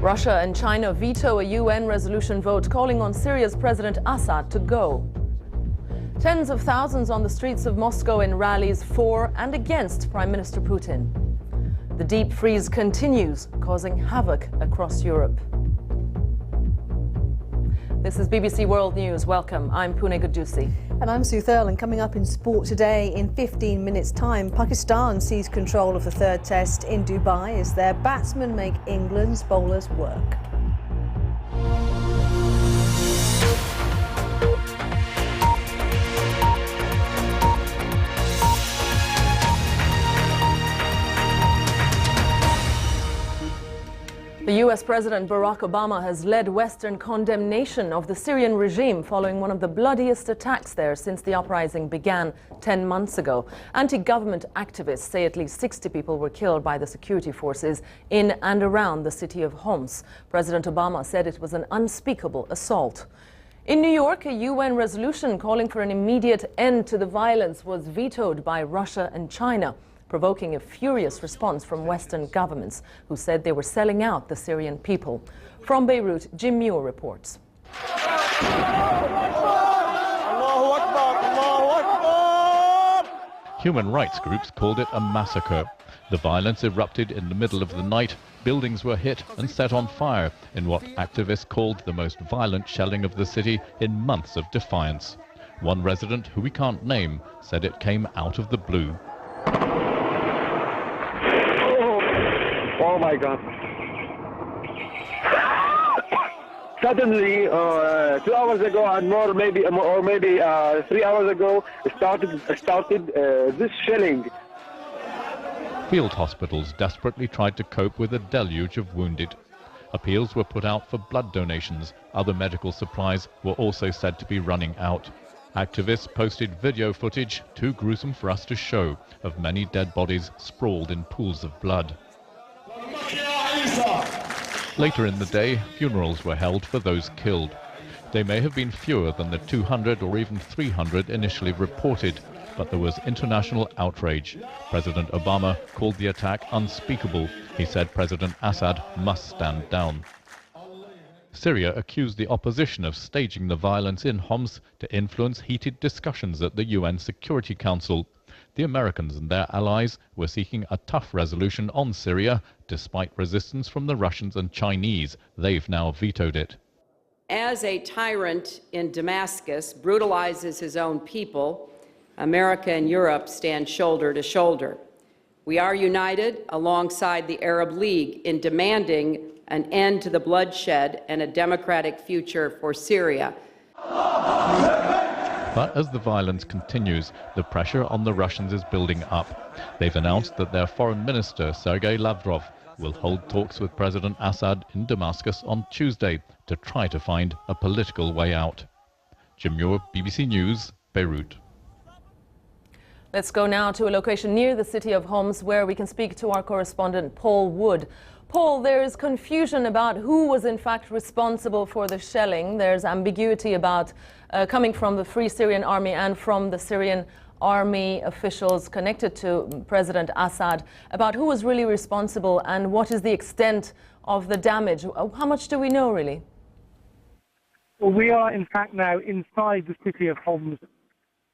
Russia and China veto a UN resolution vote calling on Syria's President Assad to go. Tens of thousands on the streets of Moscow in rallies for and against Prime Minister Putin. The deep freeze continues, causing havoc across Europe. This is BBC World News. Welcome. I'm Pooneh Ghoddoosi. And I'm Sue Thurl, and coming up in sport today, in 15 minutes' time, Pakistan seized control of the third test in Dubai as their batsmen make England's bowlers work. The US President Barack Obama has led Western condemnation of the Syrian regime following one of the bloodiest attacks there since the uprising began 10 months ago. Anti-government activists say at least 60 people were killed by the security forces in and around the city of Homs. President Obama said it was an unspeakable assault. In New York, a UN resolution calling for an immediate end to the violence was vetoed by Russia and China, provoking a furious response from Western governments who said they were selling out the Syrian people. From Beirut, Jim Muir reports. Human rights groups called it a massacre. The violence erupted in the middle of the night. Buildings were hit and set on fire in what activists called the most violent shelling of the city in months of defiance. One resident, who we can't name, said it came out of the blue. Oh my God. Suddenly, 2 hours ago and more, maybe 3 hours ago, started this shelling. Field hospitals desperately tried to cope with a deluge of wounded. Appeals were put out for blood donations. Other medical supplies were also said to be running out. Activists posted video footage, too gruesome for us to show, of many dead bodies sprawled in pools of blood. Later in the day, funerals were held for those killed. They may have been fewer than the 200 or even 300 initially reported, but there was international outrage. President Obama called the attack unspeakable. He said President Assad must stand down. Syria accused the opposition of staging the violence in Homs to influence heated discussions at the UN Security Council. The Americans and their allies were seeking a tough resolution on Syria, despite resistance from the Russians and Chinese. They've now vetoed it. As a tyrant in Damascus brutalizes his own people, America and Europe stand shoulder to shoulder. We are united alongside the Arab League in demanding an end to the bloodshed and a democratic future for Syria. But as the violence continues, the pressure on the Russians is building up. They've announced that their foreign minister, Sergei Lavrov, will hold talks with President Assad in Damascus on Tuesday to try to find a political way out. Jim Muir, BBC News, Beirut. Let's go now to a location near the city of Homs where we can speak to our correspondent Paul Wood. Paul, there is confusion about who was in fact responsible for the shelling. There's ambiguity about coming from the Free Syrian Army and from the Syrian army officials connected to President Assad about who was really responsible and what is the extent of the damage. How much do we know, really? Well, we are in fact now inside the city of Homs.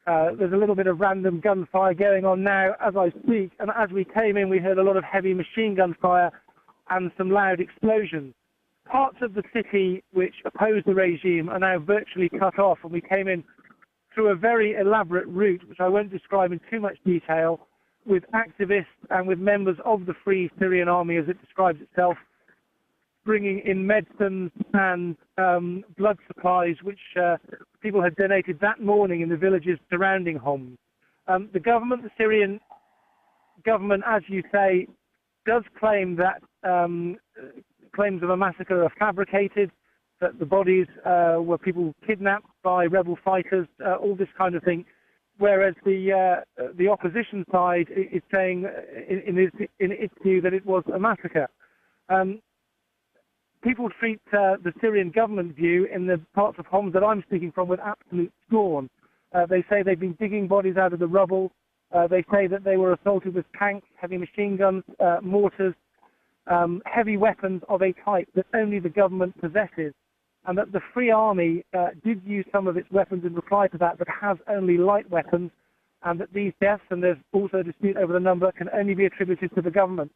There's a little bit of random gunfire going on now as I speak, and as we came in we heard a lot of heavy machine gun fire and some loud explosions. Parts of the city which oppose the regime are now virtually cut off, and we came in through a very elaborate route, which I won't describe in too much detail, with activists and with members of the Free Syrian Army, as it describes itself, bringing in medicines and blood supplies, which people had donated that morning in the villages surrounding Homs. The government, the Syrian government, as you say, does claim that claims of a massacre are fabricated, that the bodies were people kidnapped by rebel fighters, all this kind of thing. Whereas the opposition side is saying, in its view, that it was a massacre. People treat the Syrian government view in the parts of Homs that I'm speaking from with absolute scorn. They say they've been digging bodies out of the rubble. They say that they were assaulted with tanks, heavy machine guns, mortars. heavy weapons of a type that only the government possesses, and that the Free Army did use some of its weapons in reply to that, but has only light weapons, and that these deaths, and there's also a dispute over the number, can only be attributed to the government.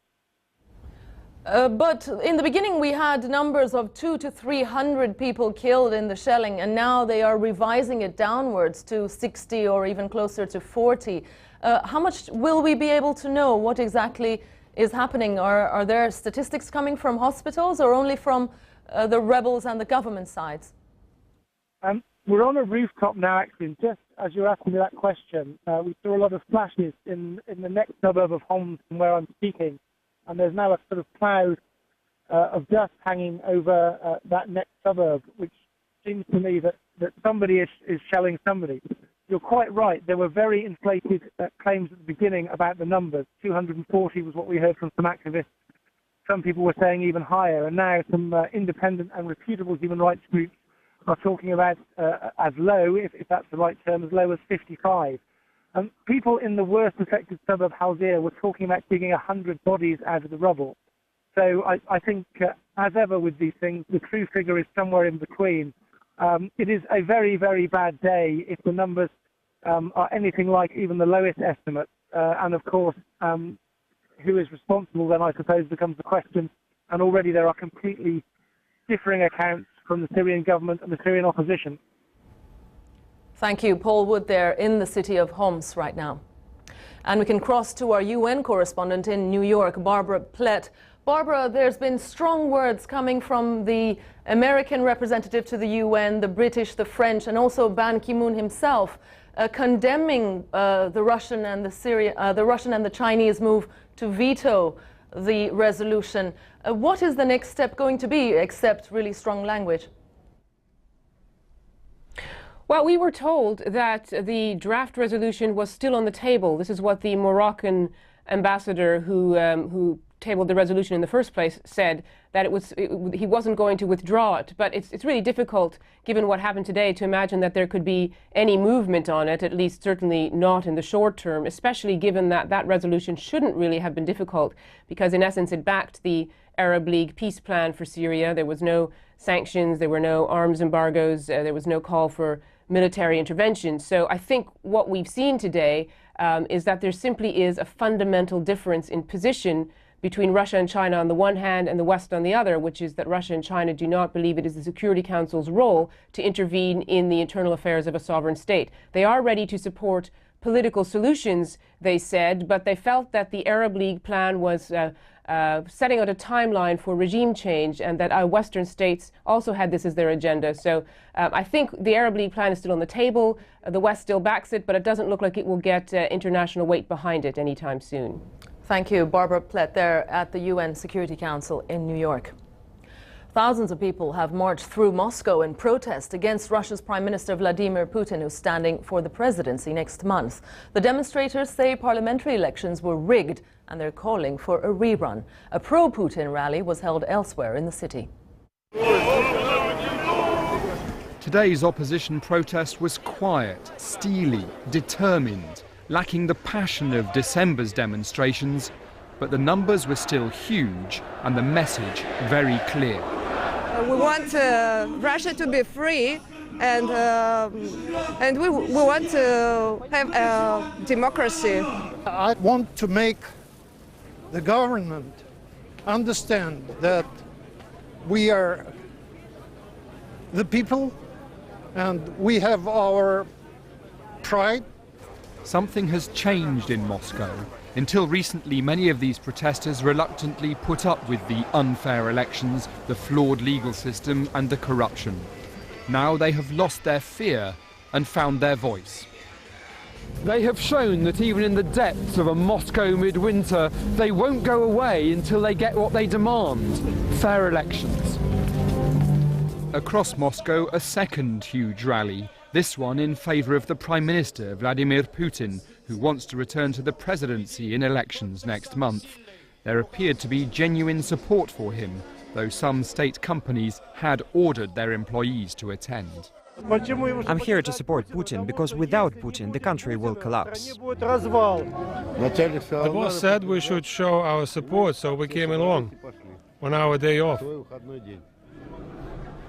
But in the beginning we had numbers of 200 to 300 people killed in the shelling, and now they are revising it downwards to 60 or even closer to 40. How much will we be able to know what exactly is happening? Are there statistics coming from hospitals or only from the rebels and the government sides? We're on a rooftop now, actually, and just as you're asking me that question, we saw a lot of flashes in the next suburb of Homs from where I'm speaking, and there's now a sort of cloud of dust hanging over that next suburb, which seems to me that somebody is shelling somebody. You're quite right, there were very inflated claims at the beginning about the numbers. 240 was what we heard from some activists. Some people were saying even higher, and now some independent and reputable human rights groups are talking about as low, if that's the right term, as low as 55. People in the worst affected suburb, Halzir, were talking about digging 100 bodies out of the rubble. So I think, as ever with these things, the true figure is somewhere in between. It is a very, very bad day if the numbers are anything like even the lowest estimates. And of course, who is responsible then, I suppose, becomes the question. And already there are completely differing accounts from the Syrian government and the Syrian opposition. Thank you. Paul Wood there in the city of Homs right now. And we can cross to our UN correspondent in New York, Barbara Plett. Barbara, there's been strong words coming from the American representative to the UN, the British, the French, and also Ban Ki-moon himself, condemning the Russian and the Chinese move to veto the resolution. What is the next step going to be, except really strong language? Well, we were told that the draft resolution was still on the table. This is what the Moroccan ambassador who tabled the resolution in the first place said, that he wasn't going to withdraw it. But it's really difficult, given what happened today, to imagine that there could be any movement on it, at least certainly not in the short term, especially given that that resolution shouldn't really have been difficult, because in essence it backed the Arab League peace plan for Syria. There was no sanctions, there were no arms embargoes, there was no call for military intervention. So I think what we've seen today is that there simply is a fundamental difference in position between Russia and China on the one hand and the West on the other, which is that Russia and China do not believe it is the Security Council's role to intervene in the internal affairs of a sovereign state. They are ready to support political solutions, they said, but they felt that the Arab League plan was setting out a timeline for regime change, and that Western states also had this as their agenda. So I think the Arab League plan is still on the table. The West still backs it, but it doesn't look like it will get international weight behind it anytime soon. Thank you, Barbara Plett there at the UN Security Council in New York. Thousands of people have marched through Moscow in protest against Russia's Prime Minister Vladimir Putin, who's standing for the presidency next month. The demonstrators say parliamentary elections were rigged, and they're calling for a rerun. A pro-Putin rally was held elsewhere in the city. Today's opposition protest was quiet, steely, determined, lacking the passion of December's demonstrations, but the numbers were still huge and the message very clear. We want Russia to be free, and we want to have democracy. I want to make the government understand that we are the people and we have our pride. Something has changed in Moscow. Until recently, many of these protesters reluctantly put up with the unfair elections, the flawed legal system and the corruption. Now they have lost their fear and found their voice. They have shown that even in the depths of a Moscow midwinter, they won't go away until they get what they demand: fair elections. Across Moscow, a second huge rally, this one in favour of the Prime Minister, Vladimir Putin, who wants to return to the presidency in elections next month. There appeared to be genuine support for him, though some state companies had ordered their employees to attend. I'm here to support Putin because without Putin the country will collapse. The boss said we should show our support, so we came along. on our day off.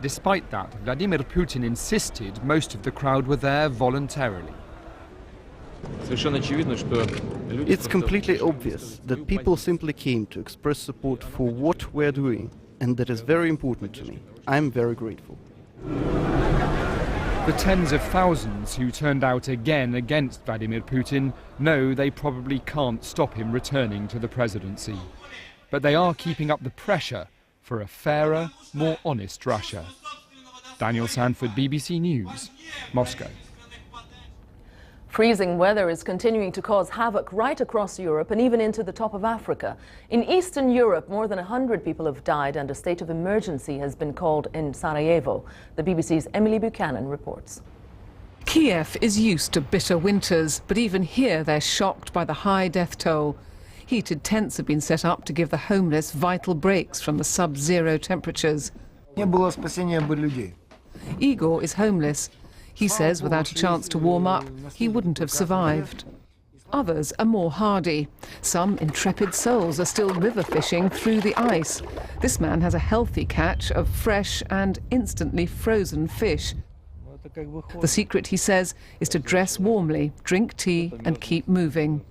Despite that, Vladimir Putin insisted most of the crowd were there voluntarily. It's completely obvious that people simply came to express support for what we're doing, and that is very important to me. I'm very grateful. The tens of thousands who turned out again against Vladimir Putin know they probably can't stop him returning to the presidency. But they are keeping up the pressure for a fairer, more honest Russia. Daniel Sanford, BBC News, Moscow. Freezing weather is continuing to cause havoc right across Europe and even into the top of Africa. In Eastern Europe, more than 100 people have died and a state of emergency has been called in Sarajevo. The BBC's Emily Buchanan reports. Kiev is used to bitter winters, but even here they're shocked by the high death toll. Heated tents have been set up to give the homeless vital breaks from the sub-zero temperatures. Igor is homeless. He says without a chance to warm up, he wouldn't have survived. Others are more hardy. Some intrepid souls are still river fishing through the ice. This man has a healthy catch of fresh and instantly frozen fish. The secret, he says, is to dress warmly, drink tea and keep moving.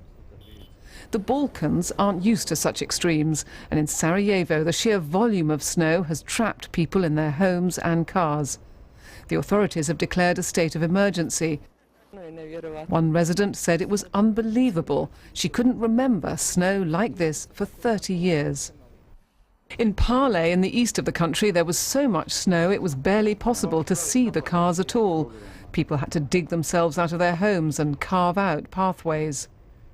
The Balkans aren't used to such extremes, and in Sarajevo the sheer volume of snow has trapped people in their homes and cars. The authorities have declared a state of emergency. One resident said it was unbelievable. She couldn't remember snow like this for 30 years. In Parle, in the east of the country, there was so much snow it was barely possible to see the cars at all. People had to dig themselves out of their homes and carve out pathways.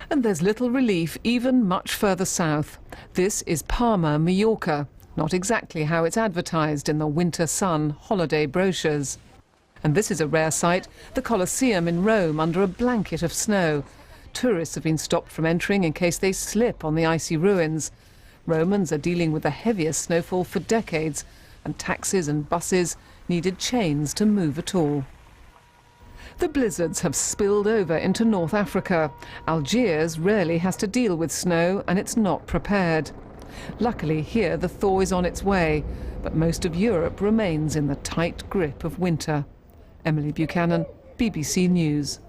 And there's little relief even much further south. This is Palma, Mallorca. Not exactly how it's advertised in the winter sun holiday brochures. And this is a rare sight, the Colosseum in Rome under a blanket of snow. Tourists have been stopped from entering in case they slip on the icy ruins. Romans are dealing with the heaviest snowfall for decades, and taxis and buses needed chains to move at all. The blizzards have spilled over into North Africa. Algiers rarely has to deal with snow, and it's not prepared. Luckily here the thaw is on its way, but most of Europe remains in the tight grip of winter. Emily Buchanan, BBC News.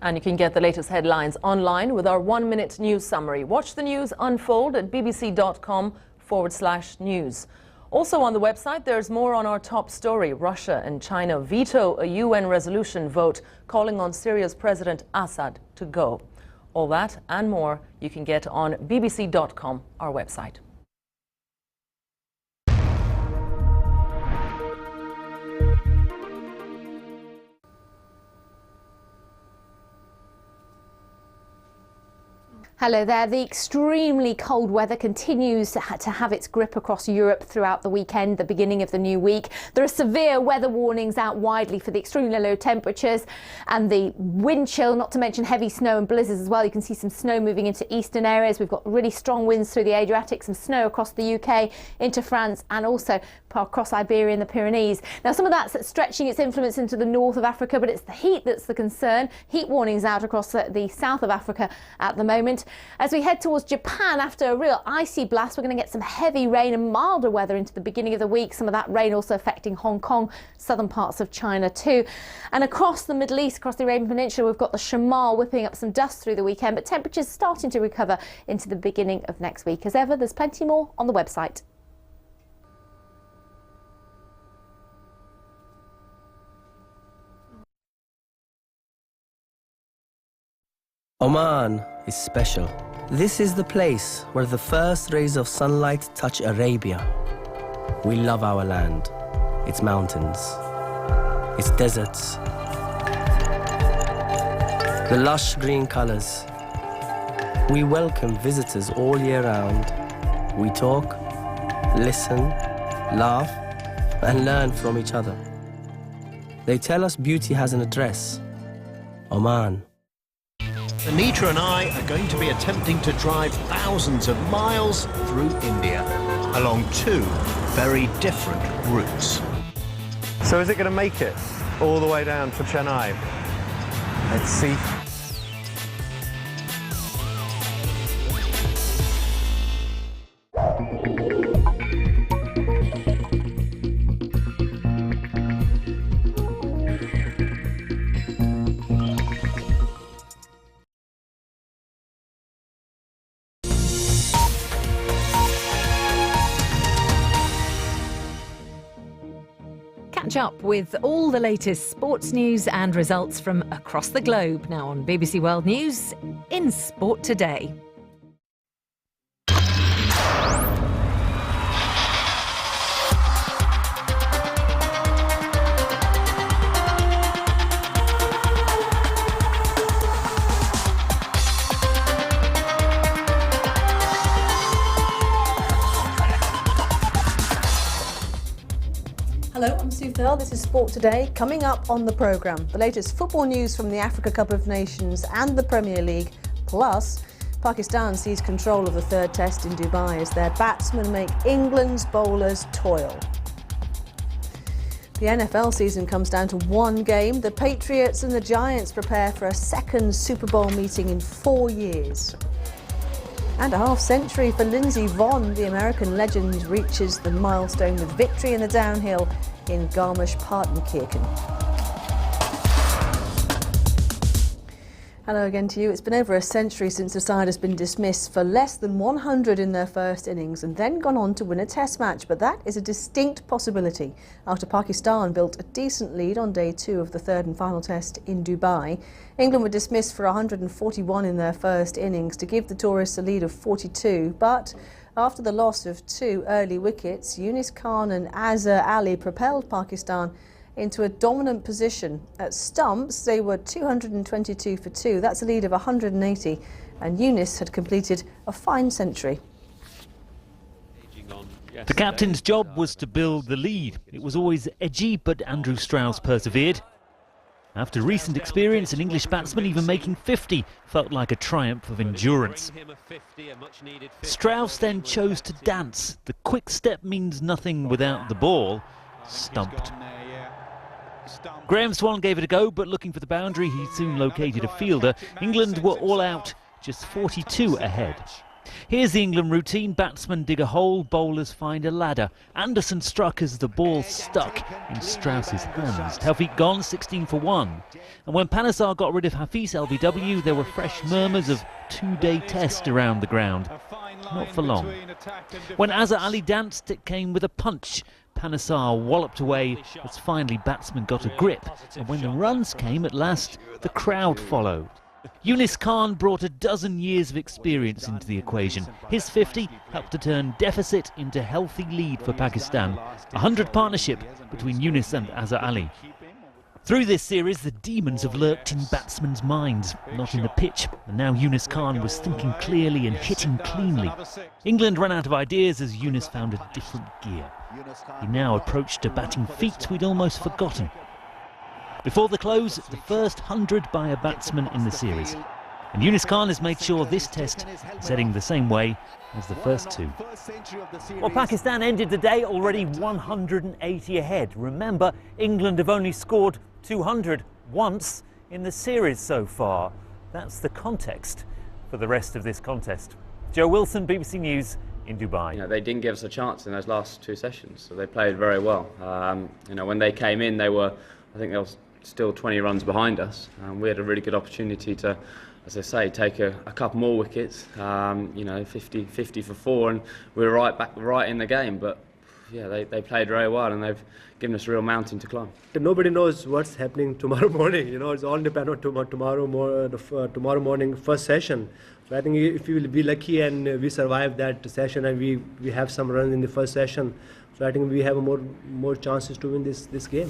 And you can get the latest headlines online with our 1-minute news summary. Watch the news unfold at bbc.com/news. Also on the website, there's more on our top story. Russia and China veto a UN resolution vote calling on Syria's President Assad to go. All that and more you can get on bbc.com, our website. Hello there. The extremely cold weather continues to have its grip across Europe throughout the weekend, the beginning of the new week. There are severe weather warnings out widely for the extremely low temperatures and the wind chill, not to mention heavy snow and blizzards as well. You can see some snow moving into eastern areas. We've got really strong winds through the Adriatic, some snow across the UK, into France and also across Iberia and the Pyrenees. Now some of that's stretching its influence into the north of Africa, but it's the heat that's the concern. Heat warnings out across the south of Africa at the moment. As we head towards Japan after a real icy blast, we're going to get some heavy rain and milder weather into the beginning of the week. Some of that rain also affecting Hong Kong, southern parts of China too. And across the Middle East, across the Arabian Peninsula, we've got the Shamal whipping up some dust through the weekend, but temperatures starting to recover into the beginning of next week. As ever, there's plenty more on the website. Oman is special. This is the place where the first rays of sunlight touch Arabia. We love our land, its mountains, its deserts, the lush green colors. We welcome visitors all year round. We talk, listen, laugh, and learn from each other. They tell us beauty has an address, Oman. Anitra and I are going to be attempting to drive thousands of miles through India, along two very different routes. So is it going to make it all the way down to Chennai? Let's see. catch up with all the latest sports news and results from across the globe now on BBC World News in Sport Today. Hello, I'm Sue Thurl. This is Sport Today. Coming up on the programme, the latest football news from the Africa Cup of Nations and the Premier League. Plus, Pakistan sees control of the third test in Dubai as their batsmen make England's bowlers toil. The NFL season comes down to one game. The Patriots and the Giants prepare for a second Super Bowl meeting in 4 years. And a half-century for Lindsey Vonn. The American legend reaches the milestone with victory in the downhill in Garmisch-Partenkirchen. Hello again to you. It's been over a century since the side has been dismissed for less than 100 in their first innings and then gone on to win a test match. But that is a distinct possibility after Pakistan built a decent lead on day 2 of the third and final test in Dubai. England were dismissed for 141 in their first innings to give the tourists a lead of 42. But after the loss of 2 early wickets, Yunis Khan and Azhar Ali propelled Pakistan into a dominant position. At stumps, they were 222 for 2. That's a lead of 180, and Yunis had completed a fine century. The captain's job was to build the lead. It was always edgy, but Andrew Strauss persevered. After recent experience, an English batsman even making 50 felt like a triumph of endurance. Strauss then chose to dance. The quick step means nothing without the ball. Stumped. Graham Swan gave it a go, but looking for the boundary, he soon located a fielder. England were all out, just 42 ahead. Here's the England routine. Batsmen dig a hole, bowlers find a ladder. Anderson struck as the ball stuck in Strauss's hands. Tawfiq gone, 16 for 1. And when Panesar got rid of Hafiz LBW, there were fresh murmurs of two-day test around the ground. Not for long. When Azhar Ali danced, it came with a punch. Panesar walloped away as finally batsmen got a grip. And when the runs came at last, the crowd followed. Yunis Khan brought a dozen years of experience into the equation. His 50 helped to turn deficit into healthy lead for Pakistan. A 100 partnership between Yunis and Azhar Ali. Through this series, the demons have lurked in batsmen's minds, not in the pitch. And now Yunis Khan was thinking clearly and hitting cleanly. England ran out of ideas as Yunis found a different gear. He now approached a batting feat we'd almost forgotten. Before the close, the first 100 by a batsman in the series. And Yunis Khan has made sure this test is heading the same way as the first 2. Well, Pakistan ended the day already 180 ahead. Remember, England have only scored 200 once in the series so far. That's the context for the rest of this contest. Joe Wilson, BBC News in Dubai. You know, they didn't give us a chance in those last 2 sessions, so they played very well. You know, when they came in, I think they were still 20 runs behind us. We had a really good opportunity to, as I say, take a couple more wickets. You know, 50 for 4, and we were right in the game. But yeah, they played very well, and they've given us a real mountain to climb. Nobody knows what's happening tomorrow morning. You know, it's all dependent on tomorrow morning first session. So I think if we will be lucky and we survive that session and we have some runs in the first session, so I think we have more chances to win this game.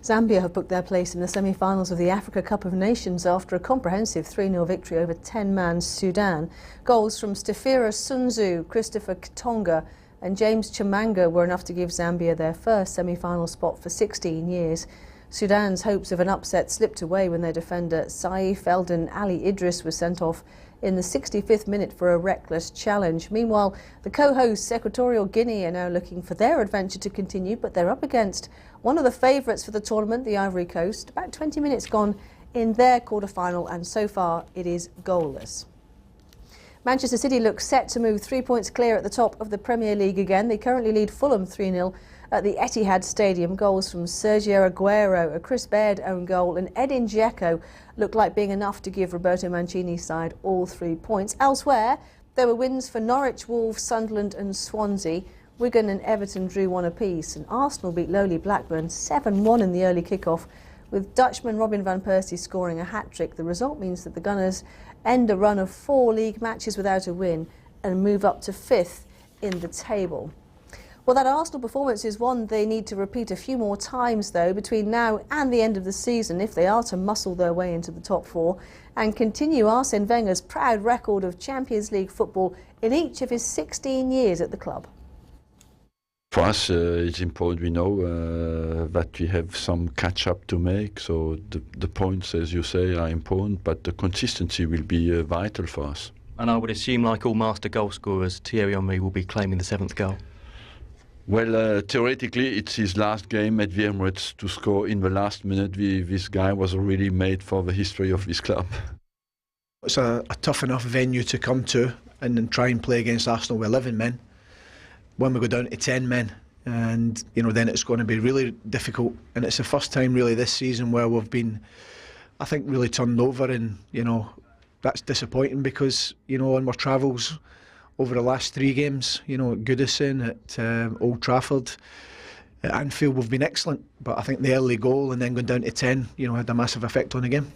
Zambia have booked their place in the semi-finals of the Africa Cup of Nations after a comprehensive 3-0 victory over 10-man Sudan. Goals from Stefira Sunzu, Christopher Kitonga and James Chimanga were enough to give Zambia their first semi-final spot for 16 years. Sudan's hopes of an upset slipped away when their defender Saif Eldon Ali Idris was sent off in the 65th minute for a reckless challenge. Meanwhile, the co-hosts Equatorial Guinea are now looking for their adventure to continue, but they're up against one of the favourites for the tournament, the Ivory Coast. About 20 minutes gone in their quarter-final, and so far it is goalless. Manchester City look set to move 3 points clear at the top of the Premier League again. They currently lead Fulham 3-0 at the Etihad Stadium. Goals from Sergio Aguero, a Chris Baird own goal and Edin Dzeko looked like being enough to give Roberto Mancini's side all 3 points. Elsewhere, there were wins for Norwich, Wolves, Sunderland and Swansea. Wigan and Everton drew 1 apiece, and Arsenal beat lowly Blackburn 7-1 in the early kick-off, with Dutchman Robin van Persie scoring a hat-trick. The result means that the Gunners end a run of 4 league matches without a win and move up to 5th in the table. Well, that Arsenal performance is one they need to repeat a few more times, though, between now and the end of the season if they are to muscle their way into the top 4 and continue Arsene Wenger's proud record of Champions League football in each of his 16 years at the club. For us, it's important we know that we have some catch-up to make, so the points, as you say, are important, but the consistency will be vital for us. And I would assume, like all master goal scorers, Thierry Henry will be claiming the 7th goal. Well, theoretically, it's his last game at the Emirates to score in the last minute. This guy was already made for the history of this club. It's a tough enough venue to come to and then try and play against Arsenal with 11 men. When we go down to 10 men, and then it's going to be really difficult. And it's the first time really this season where we've been, I think, really turned over, and that's disappointing because on our travels over the last 3 games, at Goodison, at Old Trafford, at Anfield, we've been excellent. But I think the early goal and then going down to 10, had a massive effect on the game.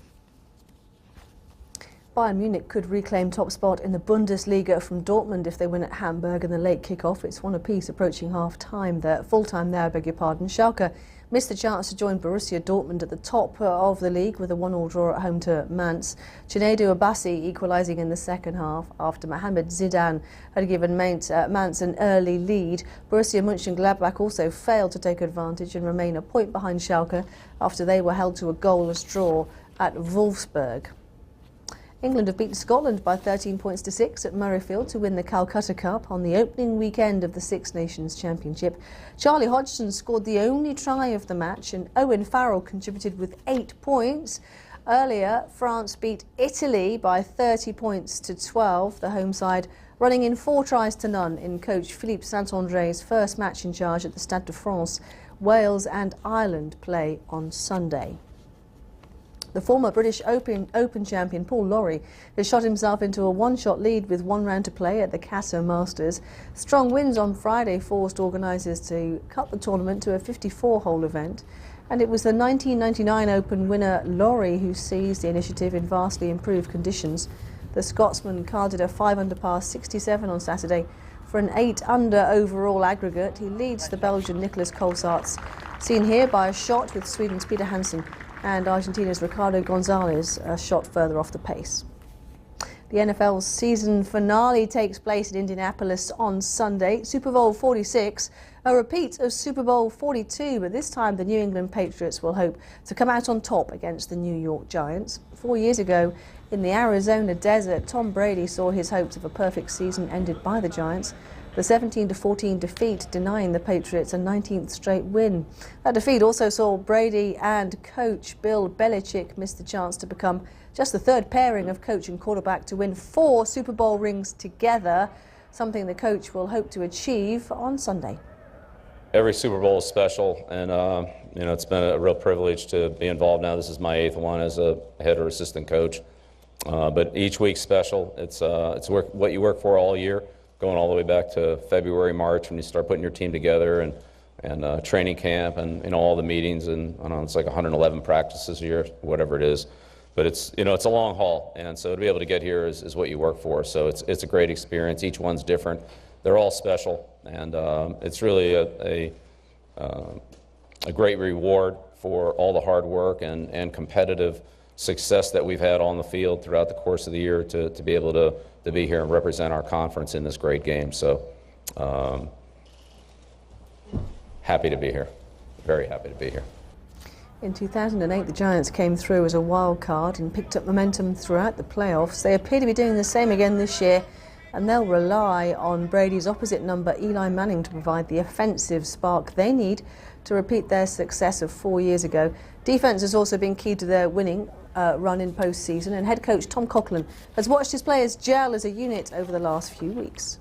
Bayern Munich could reclaim top spot in the Bundesliga from Dortmund if they win at Hamburg in the late kick-off. It's 1 apiece approaching half-time there, full-time there, I beg your pardon. Schalke missed the chance to join Borussia Dortmund at the top of the league with a 1-1 draw at home to Mainz. Chinedou Abassi equalising in the second half after Mohamed Zidane had given Mainz an early lead. Borussia Mönchengladbach also failed to take advantage and remain a point behind Schalke after they were held to a goalless draw at Wolfsburg. England have beaten Scotland by 13 points to 6 at Murrayfield to win the Calcutta Cup on the opening weekend of the Six Nations Championship. Charlie Hodgson scored the only try of the match and Owen Farrell contributed with 8 points. Earlier, France beat Italy by 30 points to 12, the home side running in 4 tries to none in coach Philippe Saint-André's first match in charge at the Stade de France. Wales and Ireland play on Sunday. The former British Open champion Paul Lawrie has shot himself into a one-shot lead with 1 round to play at the Qatar Masters. Strong winds on Friday forced organisers to cut the tournament to a 54-hole event. And it was the 1999 Open winner Lawrie who seized the initiative in vastly improved conditions. The Scotsman carded a 5-under par 67 on Saturday for an 8-under overall aggregate. He leads the Belgian Nicolas Colsaerts, seen here by a shot with Sweden's Peter Hansen and Argentina's Ricardo Gonzalez a shot further off the pace. The NFL's season finale takes place in Indianapolis on Sunday. Super Bowl 46, a repeat of Super Bowl 42, but this time the New England Patriots will hope to come out on top against the New York Giants. 4 years ago, in the Arizona desert, Tom Brady saw his hopes of a perfect season ended by the Giants. The 17-14 defeat denying the Patriots a 19th straight win. That defeat also saw Brady and coach Bill Belichick miss the chance to become just the 3rd pairing of coach and quarterback to win 4 Super Bowl rings together, something the coach will hope to achieve on Sunday. Every Super Bowl is special, and it's been a real privilege to be involved now. This is my 8th one as a head or assistant coach, but each week's special. It's what you work for all year, going all the way back to February, March, when you start putting your team together, and training camp, and all the meetings, and I don't know, it's like 111 practices a year, whatever it is. But it's a long haul, and so to be able to get here is what you work for. So it's a great experience. Each one's different. They're all special, and it's really a great reward for all the hard work and competitive success that we've had on the field throughout the course of the year to be able to be here and represent our conference in this great game. So happy to be here, very happy to be here. In 2008, the Giants came through as a wild card and picked up momentum throughout the playoffs. They appear to be doing the same again this year, and they'll rely on Brady's opposite number, Eli Manning, to provide the offensive spark they need to repeat their success of 4 years ago. Defense has also been key to their winning run in postseason, and head coach Tom Coughlin has watched his players gel as a unit over the last few weeks.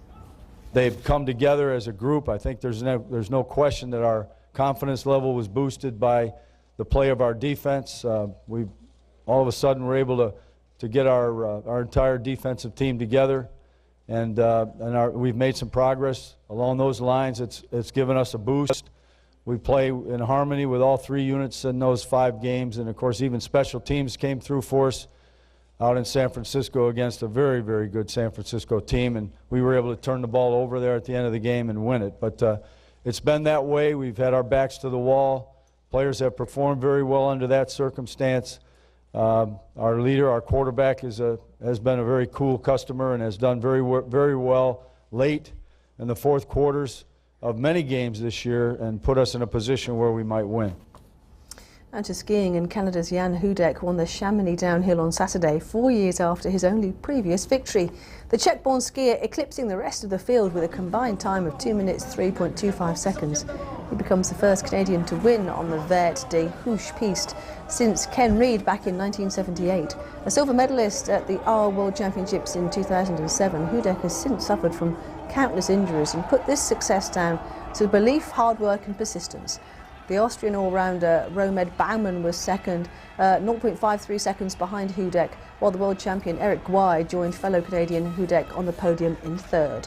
They've come together as a group. I think there's no question that our confidence level was boosted by the play of our defense. We all of a sudden were able to get our entire defensive team together and we've made some progress along those lines. It's given us a boost. We play in harmony with all 3 units in those 5 games, and of course even special teams came through for us out in San Francisco against a very, very good San Francisco team, and we were able to turn the ball over there at the end of the game and win it. But it's been that way. We've had our backs to the wall. Players have performed very well under that circumstance. Our leader, our quarterback, has been a very cool customer and has done very well late in the fourth quarters of many games this year and put us in a position where we might win. And to skiing, and Canada's Jan Hudek won the Chamonix downhill on Saturday, 4 years after his only previous victory. The Czech-born skier eclipsing the rest of the field with a combined time of 2 minutes 3.25 seconds. He becomes the first Canadian to win on the Vert des Houches piste since Ken Reid back in 1978. A silver medalist at the R World Championships in 2007, Hudek has since suffered from countless injuries and put this success down to belief, hard work and persistence. The Austrian all-rounder Romed Baumann was second, 0.53 seconds behind Hudek, while the world champion Eric Guy joined fellow Canadian Hudek on the podium in third.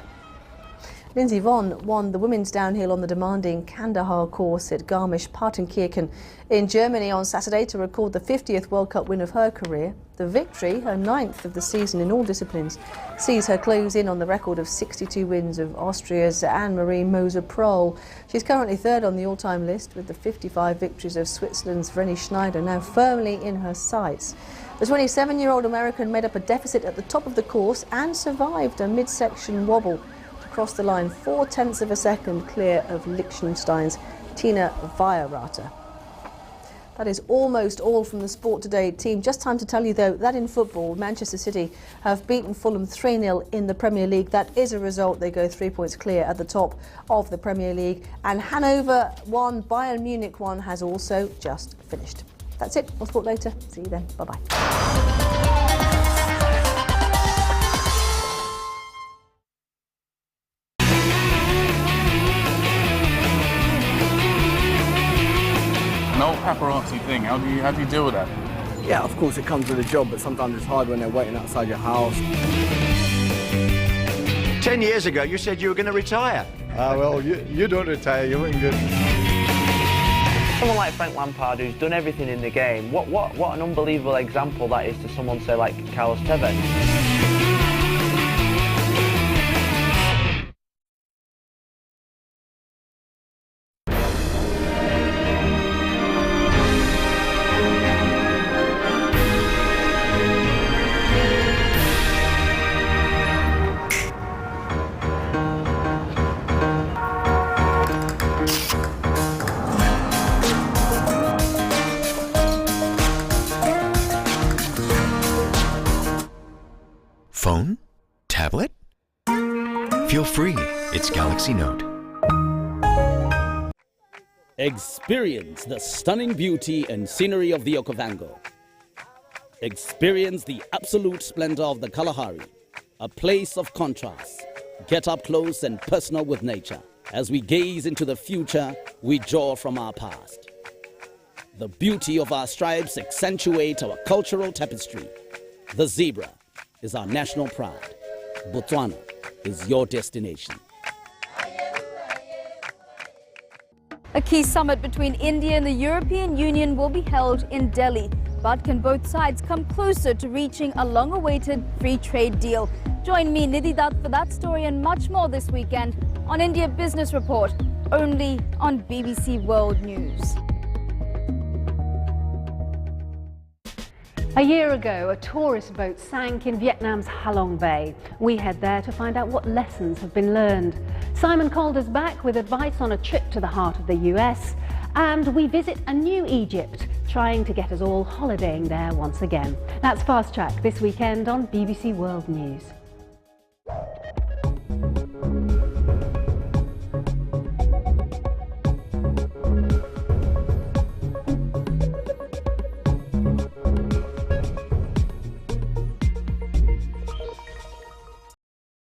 Lindsey Vonn won the women's downhill on the demanding Kandahar course at Garmisch-Partenkirchen in Germany on Saturday to record the 50th World Cup win of her career. The victory, her 9th of the season in all disciplines, sees her close in on the record of 62 wins of Austria's Anne-Marie Moser-Pröll. She's currently third on the all-time list, with the 55 victories of Switzerland's Vreni Schneider now firmly in her sights. The 27-year-old American made up a deficit at the top of the course and survived a midsection wobble to cross the line 0.4 of a second clear of Liechtenstein's Tina Weierrater. That is almost all from the Sport Today team. Just time to tell you, though, that in football, Manchester City have beaten Fulham 3-0 in the Premier League. That is a result. They go 3 points clear at the top of the Premier League. And Hanover 1, Bayern Munich 1 has also just finished. That's it. More sport later. See you then. Bye-bye. No paparazzi thing. How do you deal with that? Yeah, of course it comes with a job, but sometimes it's hard when they're waiting outside your house. 10 years ago, you said you were going to retire. Well, you don't retire. You wouldn't good. Someone like Frank Lampard, who's done everything in the game, what an unbelievable example that is to someone, say, like Carlos Tevez. Phone? Tablet? Feel free, it's Galaxy Note. Experience the stunning beauty and scenery of the Okavango. Experience the absolute splendor of the Kalahari, a place of contrasts. Get up close and personal with nature. As we gaze into the future, we draw from our past. The beauty of our stripes accentuate our cultural tapestry. The zebra is our national pride. Botswana is your destination. A key summit between India and the European Union will be held in Delhi. But can both sides come closer to reaching a long-awaited free trade deal? Join me, Nidhi Dutt, for that story and much more this weekend on India Business Report, only on BBC World News. A year ago, a tourist boat sank in Vietnam's Halong Bay. We head there to find out what lessons have been learned. Simon Calder's back with advice on a trip to the heart of the US. And we visit a new Egypt, trying to get us all holidaying there once again. That's Fast Track this weekend on BBC World News.